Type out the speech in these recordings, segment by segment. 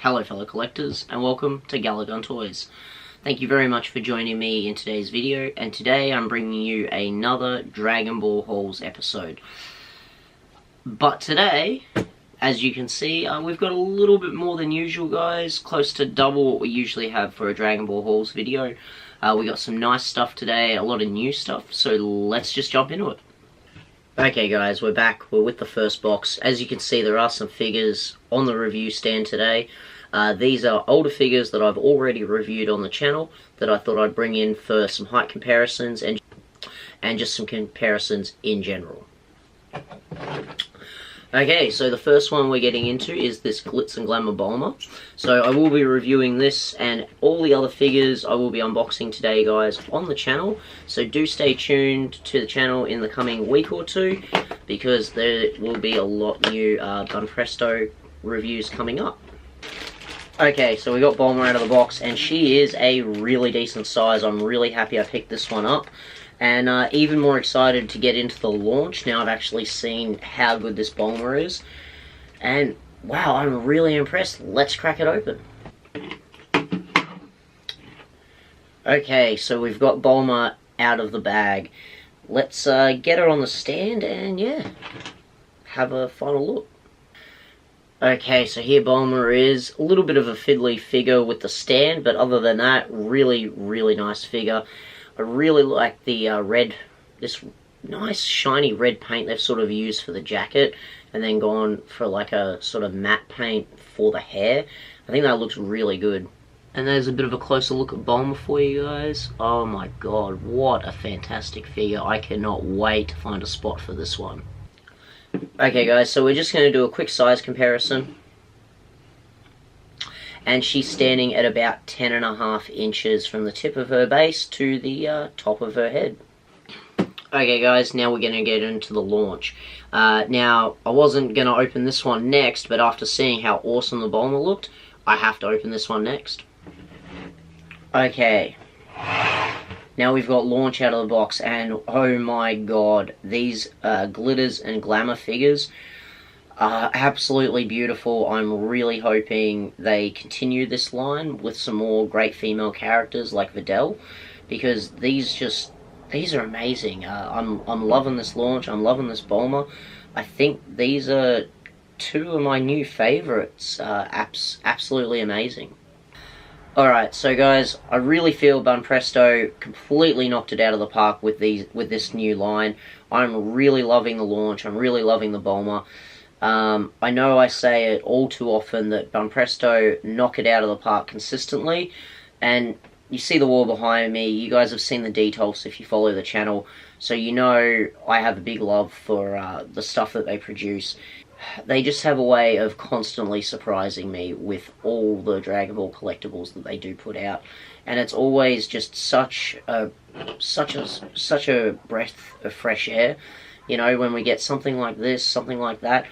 Hello fellow collectors, and welcome to Galagun Toys. Thank you very much for joining me in today's video, and today I'm bringing you another Dragon Ball hauls episode. But today, as you can see, we've got a little bit more than usual, guys, close to double what we usually have for a Dragon Ball hauls video. We got some nice stuff today, a lot of new stuff, so let's just jump into it. Okay guys, we're back. We're with the first box. As you can see, there are some figures on the review stand today. These are older figures that I've already reviewed on the channel that I thought I'd bring in for some height comparisons and just some comparisons in general. Okay, so the first one we're getting into is this Glitz and Glamour Bulma. So I will be reviewing this and all the other figures I will be unboxing today, guys, on the channel. So do stay tuned to the channel in the coming week or two, because there will be a lot new Bunpresto reviews coming up. Okay, so we got Bulma out of the box, and she is a really decent size. I'm really happy I picked this one up. And even more excited to get into the launch now I've actually seen how good this Bulma is. And wow, I'm really impressed. Let's crack it open. Okay, so we've got Bulma out of the bag. Let's get her on the stand and yeah, have a final look. Okay, so here Bulma is. A little bit of a fiddly figure with the stand, but other than that, really nice figure. I really like the this nice shiny red paint they've sort of used for the jacket, and then gone for like a sort of matte paint for the hair. I think that looks really good. And there's a bit of a closer look at Bulma for you guys. Oh my god, what a fantastic figure. I cannot wait to find a spot for this one. Okay guys, so we're just going to do a quick size comparison. And she's standing at about 10.5 inches from the tip of her base to the top of her head. Okay guys, now we're going to get into the launch. Now, I wasn't going to open this one next, but after seeing how awesome the Bulma looked, I have to open this one next. Okay. Now we've got launch out of the box, and oh my god, these glitters and glamour figures are absolutely beautiful. I'm really hoping they continue this line with some more great female characters like Videl, because these are amazing. I'm loving this launch. I'm loving this Bulma. I think these are two of my new favorites. Absolutely amazing. Alright, so guys, I really feel Bunpresto completely knocked it out of the park with this new line. I'm really loving the launch. I'm really loving the Bulma. I know I say it all too often that Bunpresto knock it out of the park consistently, and you see the wall behind me. You guys have seen the details if you follow the channel, so you know I have a big love for the stuff that they produce. They just have a way of constantly surprising me with all the Dragon Ball collectibles that they do put out, and it's always just such a breath of fresh air. You know, when we get something like this, something like that,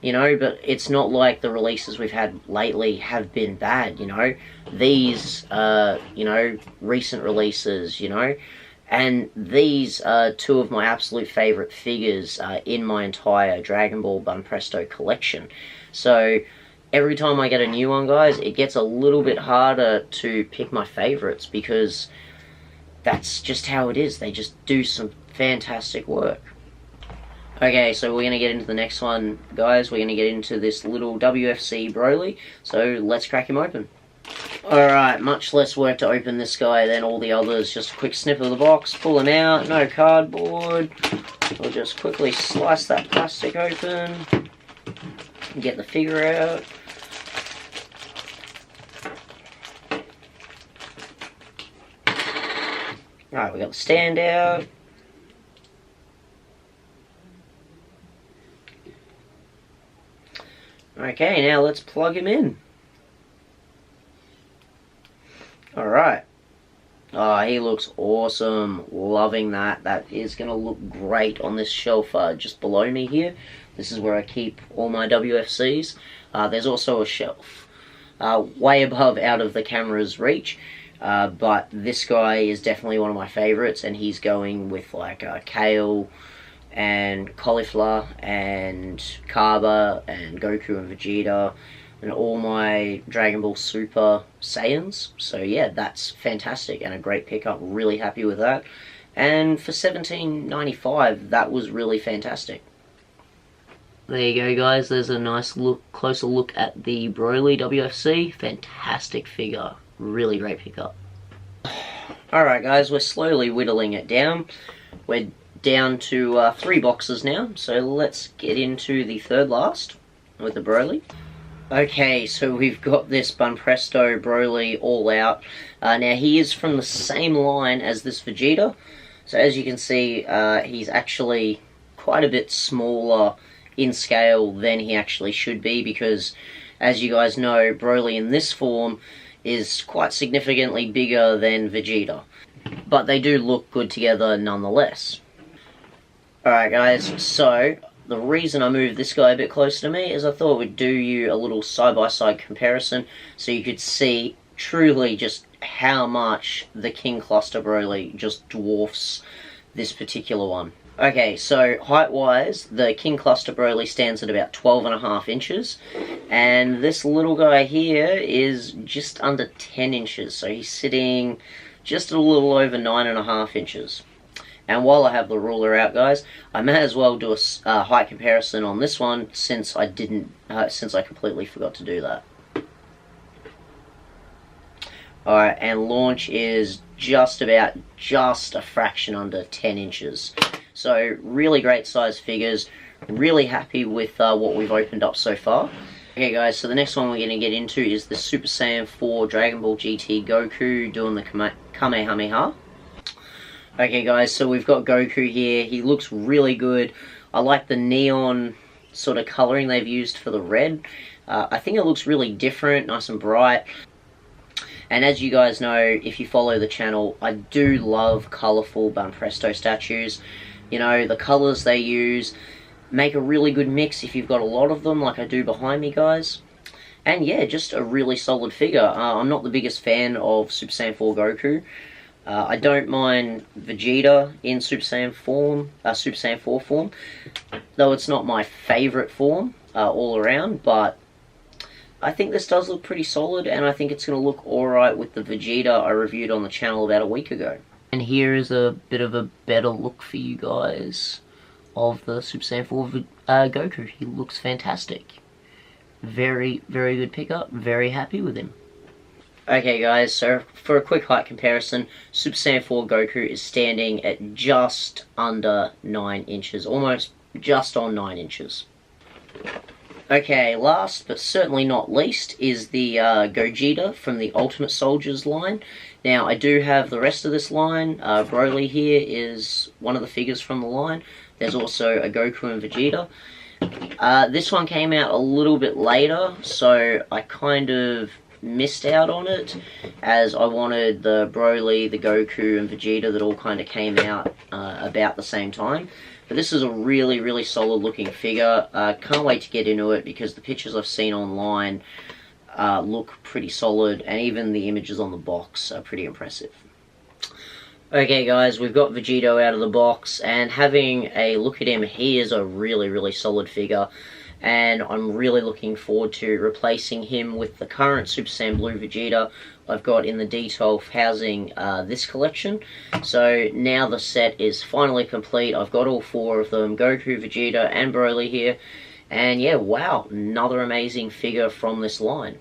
you know, but it's not like the releases we've had lately have been bad, you know. These, you know, recent releases, you know, and these are two of my absolute favourite figures in my entire Dragon Ball Bunpresto collection. So, every time I get a new one, guys, it gets a little bit harder to pick my favourites, because that's just how it is. They just do some fantastic work. Okay, so we're going to get into the next one, guys. We're going to get into this little WFC Broly, so let's crack him open. Alright, much less work to open this guy than all the others. Just a quick snip of the box, pull him out, no cardboard. We'll just quickly slice that plastic open, and get the figure out. Alright, we got the stand out. Okay, now let's plug him in. Alright. Oh, he looks awesome. Loving that. That is going to look great on this shelf just below me here. This is where I keep all my WFCs. There's also a shelf way above out of the camera's reach. But this guy is definitely one of my favorites, and he's going with like Kale and Cauliflower and Kaba and Goku and Vegeta. and all my Dragon Ball Super Saiyans. So yeah, that's fantastic and a great pickup. Really happy with that. And for $17.95, that was really fantastic. There you go, guys. There's a nice closer look at the Broly WFC. Fantastic figure. Really great pickup. Alright, guys, we're slowly whittling it down. We're down to 3 boxes now, so let's get into the third last with the Broly. Okay, so we've got this Banpresto Broly All Out. Now, he is from the same line as this Vegeta. So as you can see, he's actually quite a bit smaller in scale than he actually should be, because as you guys know, Broly in this form is quite significantly bigger than Vegeta. But they do look good together nonetheless. Alright guys, so the reason I moved this guy a bit closer to me is I thought we'd do you a little side-by-side comparison so you could see truly just how much the King Cluster Broly just dwarfs this particular one. Okay, so height-wise, the King Cluster Broly stands at about 12.5 inches, and this little guy here is just under 10 inches, so he's sitting just a little over 9.5 inches. And while I have the ruler out, guys, I may as well do a height comparison on this one since I completely forgot to do that. Alright, and launch is just a fraction under 10 inches. So, really great size figures. Really happy with what we've opened up so far. Okay guys, so the next one we're going to get into is the Super Saiyan 4 Dragon Ball GT Goku doing the Kamehameha. Okay guys, so we've got Goku here. He looks really good. I like the neon sort of colouring they've used for the red. I think it looks really different, nice and bright. And as you guys know, if you follow the channel, I do love colourful Banpresto statues. You know, the colours they use make a really good mix if you've got a lot of them, like I do behind me, guys. And yeah, just a really solid figure. I'm not the biggest fan of Super Saiyan 4 Goku. I don't mind Vegeta in Super Saiyan 4 form, though it's not my favourite form all around, but I think this does look pretty solid, and I think it's going to look alright with the Vegeta I reviewed on the channel about a week ago. And here is a bit of a better look for you guys of the Super Saiyan 4 Goku. He looks fantastic. Very, very good pickup. Very happy with him. Okay guys, so for a quick height comparison, Super Saiyan 4 Goku is standing at just under 9 inches. Almost just on 9 inches. Okay, last but certainly not least is the Gogeta from the Ultimate Soldiers line. Now, I do have the rest of this line. Broly here is one of the figures from the line. There's also a Goku and Vegeta. This one came out a little bit later, so I kind of missed out on it, as I wanted the Broly, the Goku, and Vegeta that all kind of came out about the same time. But this is a really, really solid looking figure. Can't wait to get into it because the pictures I've seen online look pretty solid, and even the images on the box are pretty impressive. Okay guys, we've got Vegito out of the box, and having a look at him, he is a really, really solid figure. And I'm really looking forward to replacing him with the current Super Saiyan Blue Vegeta I've got in the D12 housing this collection. So now the set is finally complete. I've got all 4 of them, Goku, Vegeta, and Broly here. And yeah, wow, another amazing figure from this line.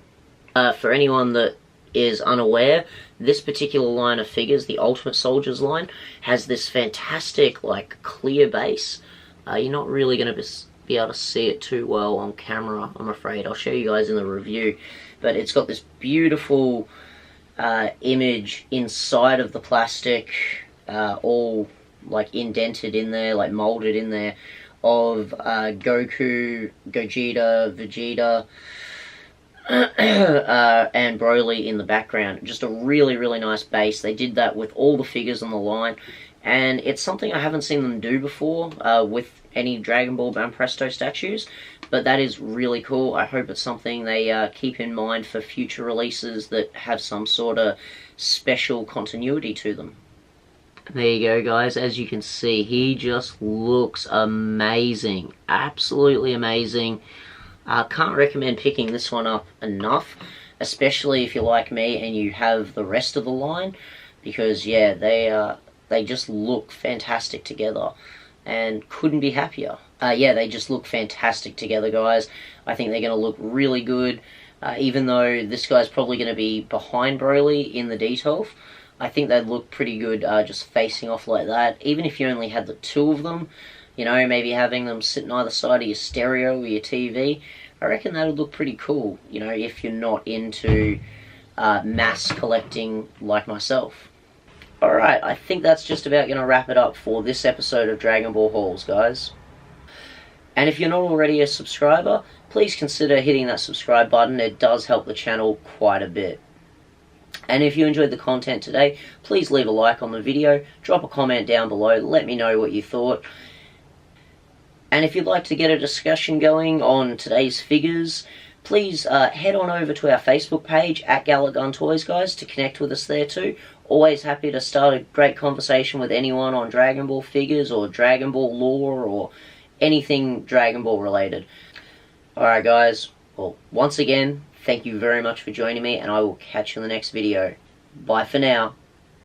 For anyone that is unaware, this particular line of figures, the Ultimate Soldiers line, has this fantastic, like, clear base. You're not really going to be able to see it too well on camera, I'm afraid. I'll show you guys in the review. But it's got this beautiful image inside of the plastic, all like indented in there, like molded in there, of Goku, Gogeta, Vegeta, and Broly in the background. Just a really, really nice base. They did that with all the figures on the line, and it's something I haven't seen them do before with any Dragon Ball Banpresto statues, but that is really cool. I hope it's something they keep in mind for future releases that have some sort of special continuity to them. There you go, guys. As you can see, he just looks amazing. Absolutely amazing. Can't recommend picking this one up enough, especially if you're like me and you have the rest of the line, because yeah, they just look fantastic together, and couldn't be happier. Yeah, they just look fantastic together, guys. I think they're going to look really good, even though this guy's probably going to be behind Broly in the D12. I think they'd look pretty good just facing off like that, even if you only had the two of them. You know, maybe having them sitting either side of your stereo or your TV. I reckon that would look pretty cool, you know, if you're not into mass collecting like myself. Alright, I think that's just about going to wrap it up for this episode of Dragon Ball Hauls, guys. And if you're not already a subscriber, please consider hitting that subscribe button. It does help the channel quite a bit. And if you enjoyed the content today, please leave a like on the video, drop a comment down below, let me know what you thought. And if you'd like to get a discussion going on today's figures, please head on over to our Facebook page at Gallic Gun Toys, guys, to connect with us there too. Always happy to start a great conversation with anyone on Dragon Ball figures or Dragon Ball lore or anything Dragon Ball related. Alright guys, well, once again, thank you very much for joining me, and I will catch you in the next video. Bye for now.